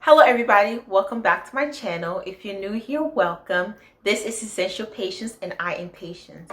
Hello everybody, welcome back to my channel. If you're new here, welcome. This is Essential Patience and I Am Patience.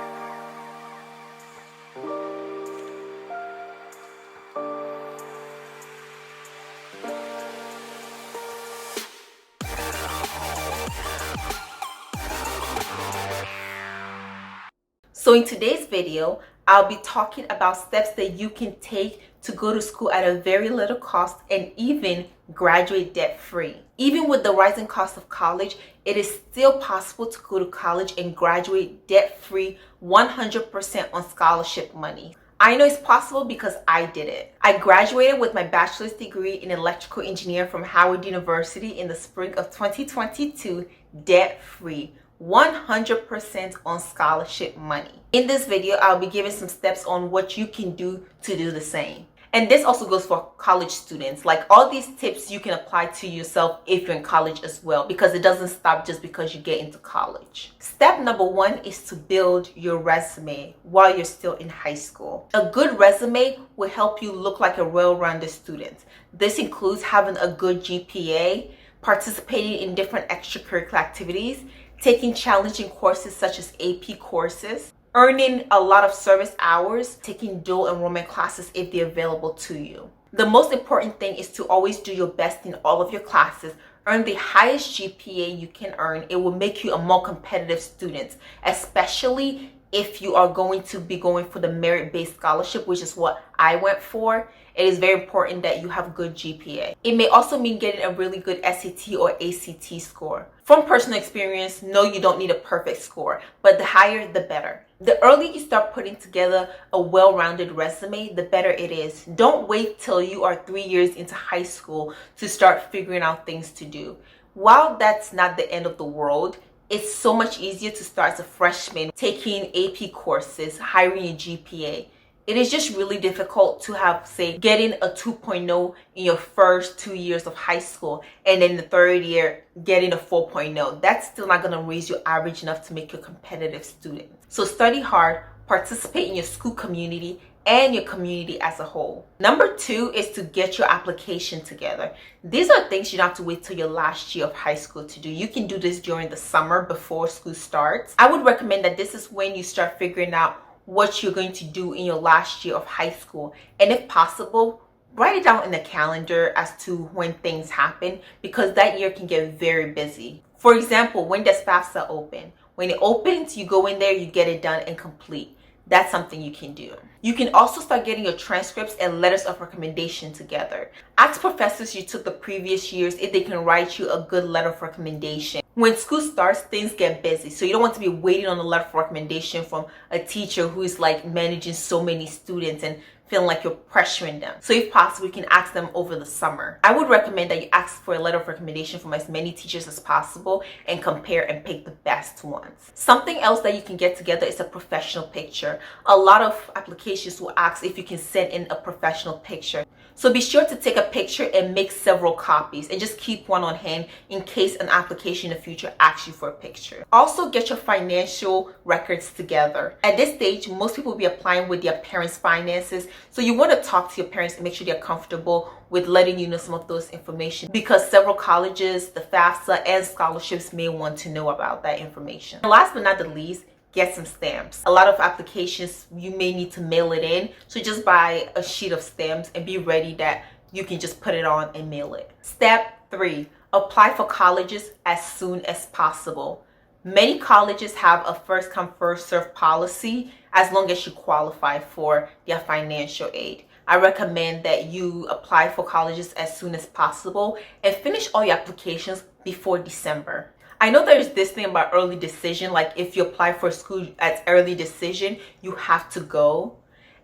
So in today's video, I'll be talking about steps that you can take to go to school at a very little cost and even graduate debt-free. Even with the rising cost of college, it is still possible to go to college and graduate debt-free 100% on scholarship money. I know it's possible because I did it. I graduated with my bachelor's degree in electrical engineering from Howard University in the spring of 2022, debt-free. 100% on scholarship money. In this video, I'll be giving some steps on what you can do to do the same. And this also goes for college students. Like, all these tips you can apply to yourself if you're in college as well, because it doesn't stop just because you get into college. Step number one is to build your resume while you're still in high school. A good resume will help you look like a well-rounded student. This includes having a good GPA, participating in different extracurricular activities, taking challenging courses such as AP courses, earning a lot of service hours, taking dual enrollment classes if they're available to you. The most important thing is to always do your best in all of your classes. Earn the highest GPA you can earn. It will make you a more competitive student, especially if you are going to be going for the merit-based scholarship, which is what I went for. It is very important that you have good GPA. It may also mean getting a really good SAT or ACT score. From personal experience, no, you don't need a perfect score, but the higher, the better. The earlier you start putting together a well-rounded resume, the better it is. Don't wait till you are 3 years into high school to start figuring out things to do. While that's not the end of the world, it's so much easier to start as a freshman taking AP courses, hiring a GPA. It is just really difficult to have, say, getting a 2.0 in your first 2 years of high school and then the third year getting a 4.0. That's still not going to raise your average enough to make you a competitive student. So study hard, participate in your school community and your community as a whole. Number two is to get your application together. These are things you don't have to wait till your last year of high school to do. You can do this during the summer before school starts. I would recommend that this is when you start figuring out what you're going to do in your last year of high school. And if possible, write it down in the calendar as to when things happen, because that year can get very busy. For example, when does FAFSA open? When it opens, you go in there, you get it done and complete. That's something you can do. You can also start getting your transcripts and letters of recommendation together. Ask professors you took the previous years if they can write you a good letter of recommendation. When school starts, things get busy, so you don't want to be waiting on a letter of recommendation from a teacher who is like managing so many students and feeling like you're pressuring them. So if possible, you can ask them over the summer. I would recommend that you ask for a letter of recommendation from as many teachers as possible and compare and pick the best ones. Something else that you can get together is a professional picture. A lot of applications will ask if you can send in a professional picture. So be sure to take a picture and make several copies and just keep one on hand in case an application in the future asks you for a picture. Also, get your financial records together. At this stage, most people will be applying with their parents' finances. So you want to talk to your parents and make sure they're comfortable with letting you know some of those information, because several colleges, the FAFSA, and scholarships may want to know about that information. And last but not the least, get some stamps. A lot of applications you may need to mail it in, so just buy a sheet of stamps and be ready that you can just put it on and mail it. Step 3, apply for colleges as soon as possible. Many colleges have a first come first serve policy as long as you qualify for their financial aid. I recommend that you apply for colleges as soon as possible and finish all your applications before December. I know there's this thing about early decision, like if you apply for school at early decision, you have to go.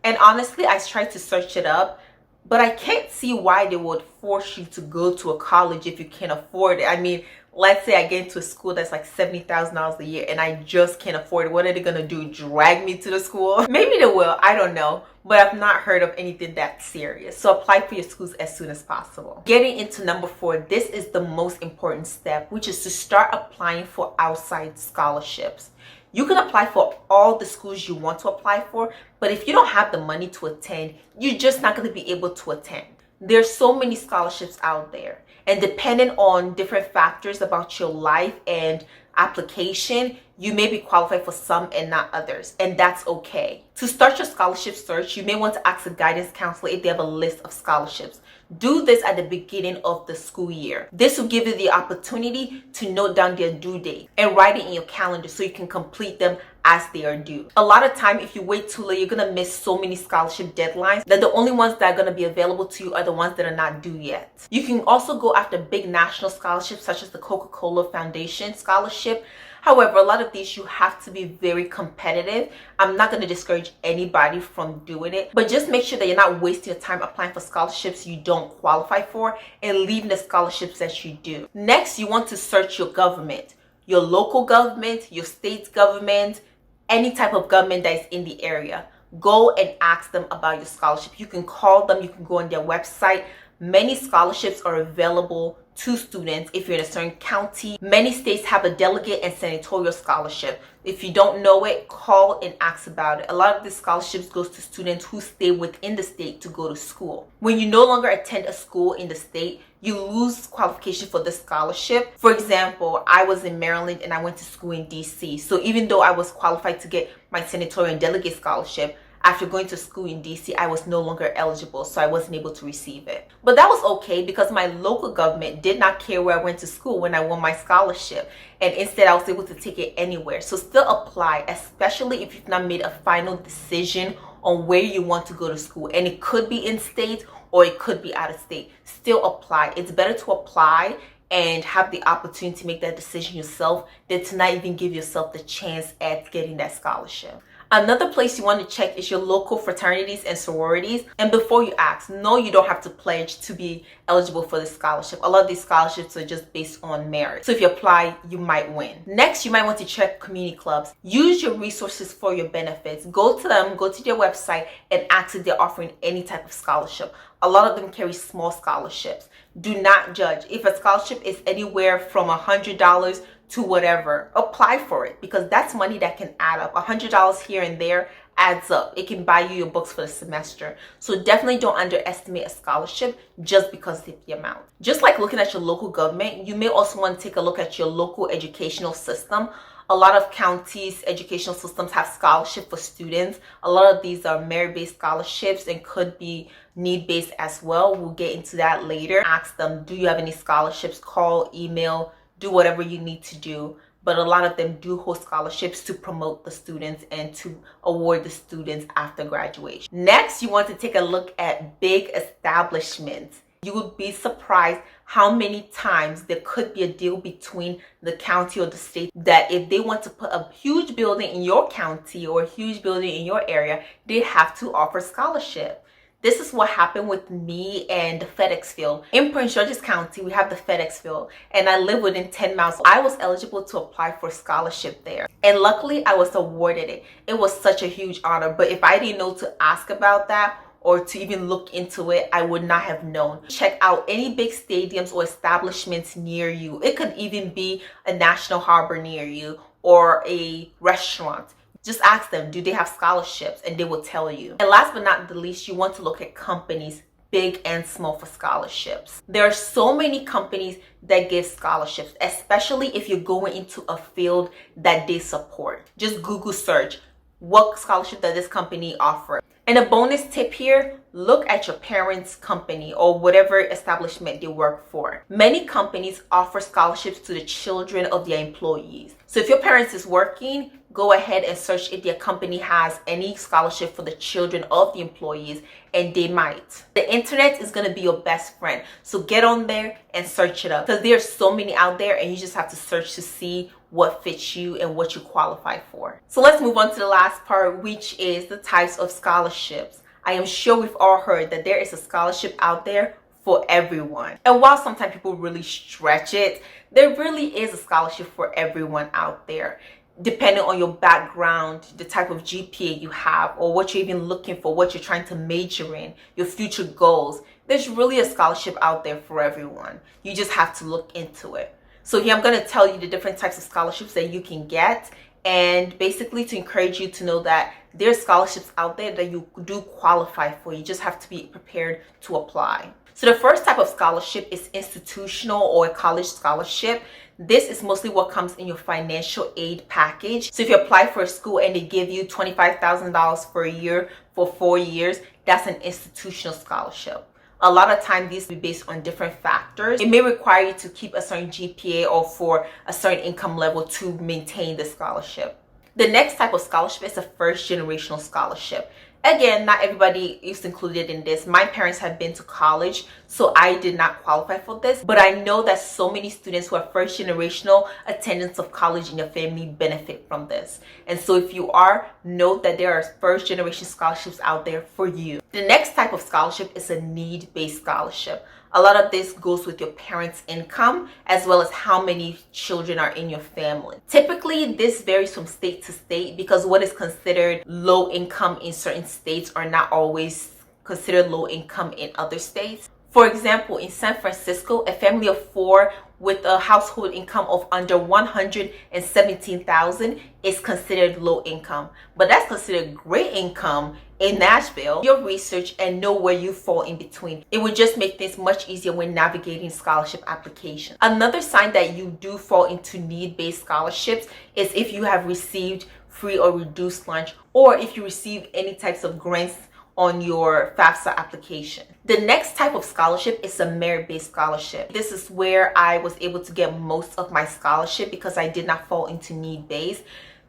And honestly, I tried to search it up, but I can't see why they would force you to go to a college if you can't afford it. I mean, let's say I get into a school that's like $70,000 a year and I just can't afford it. What are they gonna do? Drag me to the school? Maybe they will, I don't know. But I've not heard of anything that serious. So apply for your schools as soon as possible. Getting into number 4, this is the most important step, which is to start applying for outside scholarships. You can apply for all the schools you want to apply for, but if you don't have the money to attend, you're just not going to be able to attend. There's so many scholarships out there. And depending on different factors about your life and application, you may be qualified for some and not others, and that's okay. To start your scholarship search, you may want to ask a guidance counselor if they have a list of scholarships. Do this at the beginning of the school year. This will give you the opportunity to note down their due date and write it in your calendar so you can complete them as they are due. A lot of time, if you wait too late, you're gonna miss so many scholarship deadlines that the only ones that are gonna be available to you are the ones that are not due yet. You can also go after big national scholarships such as the Coca-Cola Foundation scholarship. However, a lot of these, you have to be very competitive. I'm not going to discourage anybody from doing it, but just make sure that you're not wasting your time applying for scholarships you don't qualify for and leaving the scholarships that you do. Next, you want to search your government, your local government, your state government, any type of government that is in the area. Go and ask them about your scholarship. You can call them, you can go on their website. Many scholarships are available to students if you're in a certain county. Many states have a delegate and senatorial scholarship. If you don't know it, call and ask about it. A lot of these scholarships goes to students who stay within the state to go to school. When you no longer attend a school in the state, you lose qualification for the scholarship. For example, I was in Maryland and I went to school in DC. So even though I was qualified to get my senatorial and delegate scholarship, after going to school in DC, I was no longer eligible, so I wasn't able to receive it. But that was okay because my local government did not care where I went to school when I won my scholarship. And instead, I was able to take it anywhere. So still apply, especially if you've not made a final decision on where you want to go to school. And it could be in state or it could be out of state. Still apply. It's better to apply and have the opportunity to make that decision yourself than to not even give yourself the chance at getting that scholarship. Another place you want to check is your local fraternities and sororities. And before you ask, no, you don't have to pledge to be eligible for the scholarship. A lot of these scholarships are just based on merit. So if you apply, you might win. Next, you might want to check community clubs. Use your resources for your benefits. Go to them, go to their website and ask if they're offering any type of scholarship. A lot of them carry small scholarships. Do not judge. If a scholarship is anywhere from $100 to whatever, apply for it because that's money that can add up. $100 here and there adds up. It can buy you your books for the semester. So definitely don't underestimate a scholarship just because of the amount. Just like looking at your local government, you may also want to take a look at your local educational system. A lot of counties' educational systems have scholarship for students. A lot of these are merit-based scholarships and could be need-based as well. We'll get into that later. Ask them, do you have any scholarships? Call, email, do whatever you need to do. But a lot of them do host scholarships to promote the students and to award the students after graduation. Next, you want to take a look at big establishments. You would be surprised how many times there could be a deal between the county or the state that if they want to put a huge building in your county or a huge building in your area, they have to offer scholarship. This is what happened with me and the FedEx field. In Prince George's County, we have the FedEx field, and I live within 10 miles. I was eligible to apply for scholarship there, and luckily I was awarded it. It was such a huge honor, but if I didn't know to ask about that or to even look into it, I would not have known. Check out any big stadiums or establishments near you. It could even be a national harbor near you or a restaurant. Just ask them, do they have scholarships? And they will tell you. And last but not the least, you want to look at companies, big and small, for scholarships. There are so many companies that give scholarships, especially if you're going into a field that they support. Just Google search, what scholarship does this company offer? And a bonus tip here, look at your parents' company or whatever establishment they work for. Many companies offer scholarships to the children of their employees. So if your parents is working, go ahead and search if their company has any scholarship for the children of the employees, and they might. The internet is going to be your best friend. So get on there and search it up because there are so many out there and you just have to search to see what fits you and what you qualify for. So let's move on to the last part, which is the types of scholarships. I am sure we've all heard that there is a scholarship out there for everyone. And while sometimes people really stretch it, there really is a scholarship for everyone out there. Depending on your background, the type of GPA you have, or what you're even looking for, what you're trying to major in, your future goals, there's really a scholarship out there for everyone. You just have to look into it. So here I'm going to tell you the different types of scholarships that you can get, and basically to encourage you to know that there's scholarships out there that you do qualify for. You just have to be prepared to apply. So the first type of scholarship is institutional or a college scholarship. This is mostly what comes in your financial aid package. So if you apply for a school and they give you $25,000 for a year for 4 years, that's an institutional scholarship. A lot of times these will be based on different factors. It may require you to keep a certain GPA or for a certain income level to maintain the scholarship. The next type of scholarship is a first generational scholarship. Again, not everybody is included in this. My parents have been to college, so I did not qualify for this. But I know that so many students who are first generational attendants of college in your family benefit from this. And so if you are, note that there are first generation scholarships out there for you. The next type of scholarship is a need-based scholarship. A lot of this goes with your parents' income as well as how many children are in your family. Typically, this varies from state to state because what is considered low income in certain states are not always considered low income in other states. For example, in San Francisco, a family of 4 with a household income of under $117,000 is considered low income. But that's considered great income in Nashville. Your research and know where you fall in between. It would just make things much easier when navigating scholarship applications. Another sign that you do fall into need-based scholarships is if you have received free or reduced lunch, or if you receive any types of grants on your FAFSA application. The next type of scholarship is a merit-based scholarship. This is where I was able to get most of my scholarship because I did not fall into need-based.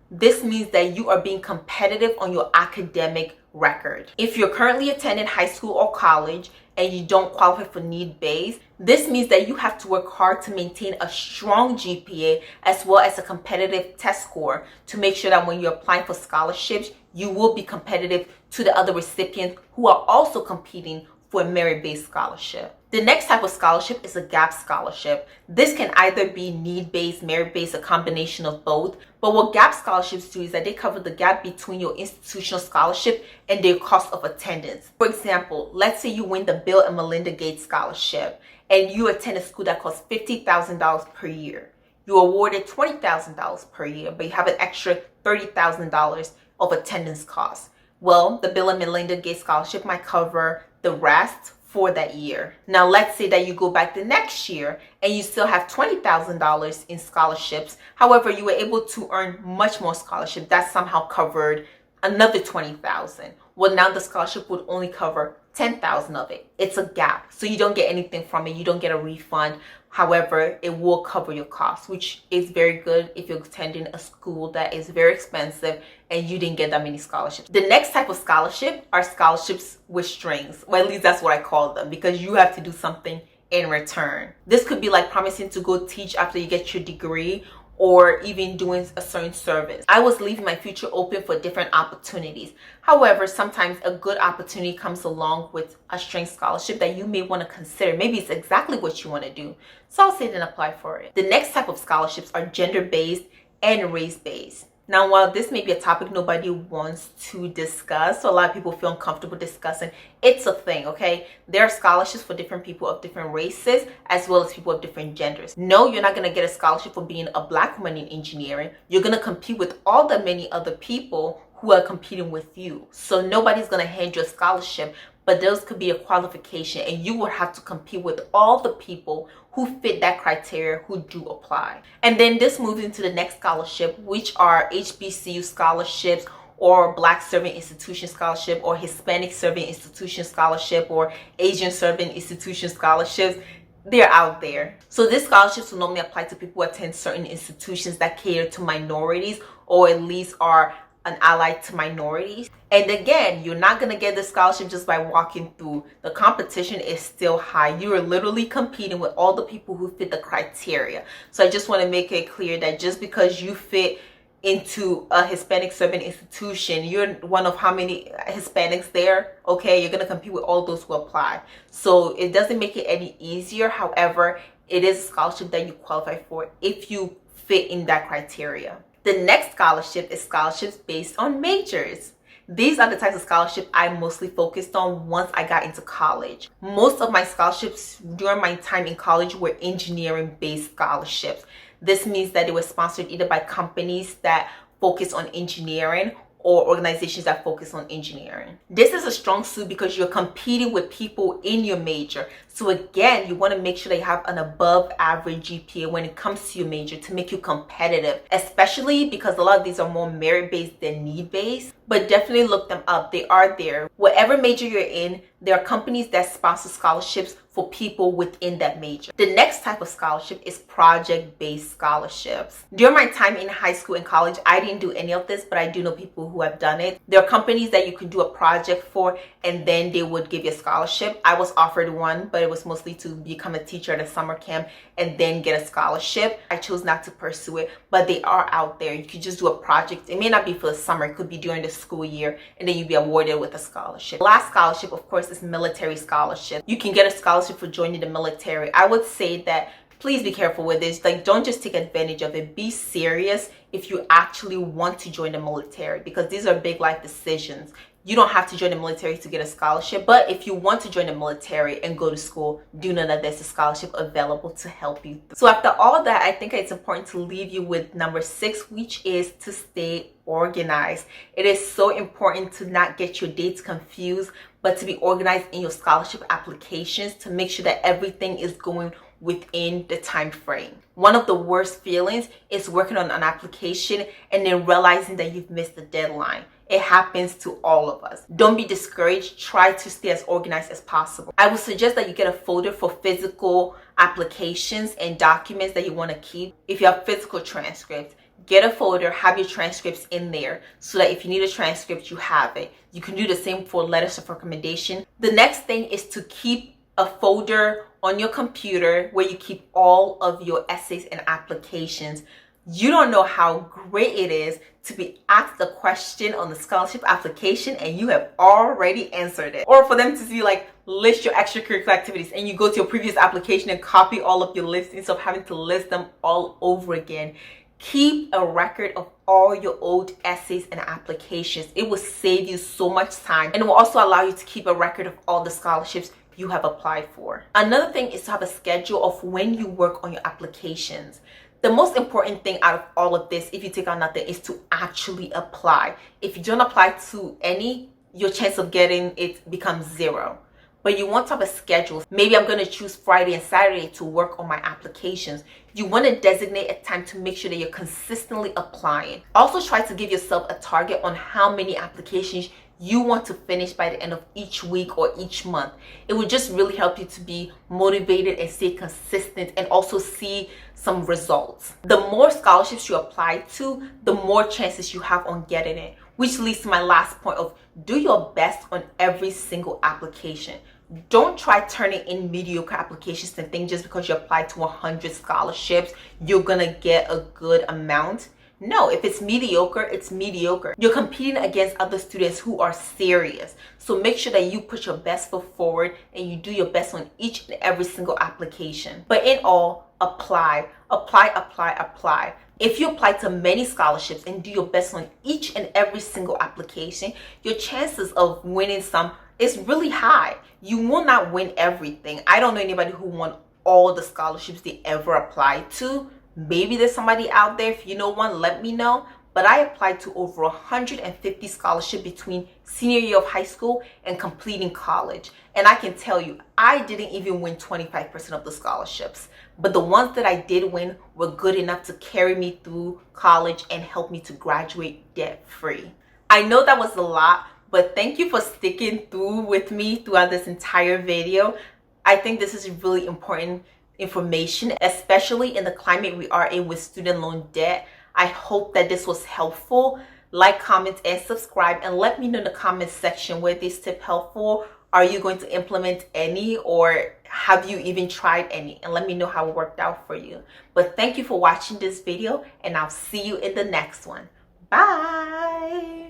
This means that you are being competitive on your academic record. If you're currently attending high school or college and you don't qualify for need-based, this means that you have to work hard to maintain a strong GPA as well as a competitive test score to make sure that when you're applying for scholarships, you will be competitive to the other recipients who are also competing for a merit-based scholarship. The next type of scholarship is a gap scholarship. This can either be need-based, merit-based, a combination of both. But what gap scholarships do is that they cover the gap between your institutional scholarship and their cost of attendance. For example, let's say you win the Bill and Melinda Gates Scholarship and you attend a school that costs $50,000 per year. You're awarded $20,000 per year, but you have an extra $30,000 of attendance costs. Well, the Bill and Melinda Gates Scholarship might cover the rest for that year. Now, let's say that you go back the next year and you still have $20,000 in scholarships. However, you were able to earn much more scholarship. That somehow covered another $20,000. Well, now the scholarship would only cover $10,000 of it. It's a gap. So you don't get anything from it. You don't get a refund. However, it will cover your costs, which is very good if you're attending a school that is very expensive and you didn't get that many scholarships. The next type of scholarship are scholarships with strings. Well, at least that's what I call them because you have to do something in return. This could be like promising to go teach after you get your degree or even doing a certain service. I was leaving my future open for different opportunities. However, sometimes a good opportunity comes along with a string scholarship that you may want to consider. Maybe it's exactly what you want to do. So I'll say then apply for it. The next type of scholarships are gender-based and race-based. Now, while this may be a topic nobody wants to discuss, so a lot of people feel uncomfortable discussing, it's a thing, okay? There are scholarships for different people of different races as well as people of different genders. No, you're not going to get a scholarship for being a Black woman in engineering. You're going to compete with all the many other people who are competing with you. So nobody's going to hand you a scholarship, but those could be a qualification and you will have to compete with all the people who fit that criteria who do apply. And then this moves into the next scholarship, which are HBCU scholarships or Black Serving Institution Scholarship or Hispanic Serving Institution Scholarship or Asian Serving Institution Scholarships. They're out there. So these scholarships will normally apply to people who attend certain institutions that cater to minorities or at least are an ally to minorities. And again, you're not going to get the scholarship just by walking through. The competition is still high. You are literally competing with all the people who fit the criteria. So I just want to make it clear that just because you fit into a Hispanic serving institution, you're one of how many Hispanics there, okay? You're going to compete with all those who apply. So it doesn't make it any easier. However, it is a scholarship that you qualify for if you fit in that criteria. The next scholarship is scholarships based on majors. These are the types of scholarships I mostly focused on once I got into college. Most of my scholarships during my time in college were engineering-based scholarships. This means that they were sponsored either by companies that focus on engineering or organizations that focus on engineering. This is a strong suit because you're competing with people in your major. So again, you want to make sure that you have an above average GPA when it comes to your major to make you competitive, especially because a lot of these are more merit-based than need-based. But definitely look them up. They are there. Whatever major you're in, there are companies that sponsor scholarships for people within that major. The next type of scholarship is project-based scholarships. During my time in high school and college, I didn't do any of this, but I do know people who have done it. There are companies that you can do a project for and then they would give you a scholarship. I was offered one, but it was mostly to become a teacher at a summer camp and then get a scholarship. I chose not to pursue it, but they are out there. You could just do a project. It may not be for the summer. It could be during the school year, and then you'd be awarded with a scholarship. Last scholarship, of course, is military scholarship. You can get a scholarship for joining the military. I would say that please be careful with this. Like, don't just take advantage of it. Be serious if you actually want to join the military, because these are big life decisions. You don't have to join the military to get a scholarship, but if you want to join the military and go to school, do know that there's a scholarship available to help you. So after all that, I think it's important to leave you with number 6, which is to stay organized. It is so important to not get your dates confused, but to be organized in your scholarship applications to make sure that everything is going within the time frame. One of the worst feelings is working on an application and then realizing that you've missed the deadline. It happens to all of us. Don't be discouraged. Try to stay as organized as possible. I would suggest that you get a folder for physical applications and documents that you want to keep. If you have physical transcripts, get a folder, have your transcripts in there so that if you need a transcript, you have it. You can do the same for letters of recommendation. The next thing is to keep a folder on your computer where you keep all of your essays and applications. You don't know how great it is to be asked a question on the scholarship application and you have already answered it. Or for them to see like list your extracurricular activities and you go to your previous application and copy all of your lists instead of having to list them all over again. Keep a record of all your old essays and applications. It will save you so much time and it will also allow you to keep a record of all the scholarships you have applied for. Another thing is to have a schedule of when you work on your applications. The most important thing out of all of this, if you take out nothing, is to actually apply. If you don't apply to any, your chance of getting it becomes 0. But you want to have a schedule. Maybe I'm going to choose Friday and Saturday to work on my applications. You want to designate a time to make sure that you're consistently applying. Also try to give yourself a target on how many applications you want to finish by the end of each week or each month. It would just really help you to be motivated and stay consistent and also see some results. The more scholarships you apply to, the more chances you have on getting it, which leads to my last point of do your best on every single application. Don't try turning in mediocre applications and think just because you apply to 100 scholarships, you're gonna get a good amount. No, if it's mediocre, it's mediocre. You're competing against other students who are serious. So make sure that you put your best foot forward and you do your best on each and every single application. But in all, apply, apply, apply, apply. If you apply to many scholarships and do your best on each and every single application, your chances of winning some is really high. You will not win everything. I don't know anybody who won all the scholarships they ever applied to. Maybe there's somebody out there. If you know one, let me know. But I applied to over 150 scholarships between senior year of high school and completing college. And I can tell you, I didn't even win 25% of the scholarships. But the ones that I did win were good enough to carry me through college and help me to graduate debt-free. I know that was a lot, but thank you for sticking through with me throughout this entire video. I think this is really important information, especially in the climate we are in with student loan debt. I hope that this was helpful. Like, comment, and subscribe, and let me know in the comment section where this tip helpful. Are you going to implement any, or have you even tried any? And let me know how it worked out for you. But thank you for watching this video, and I'll see you in the next one. Bye.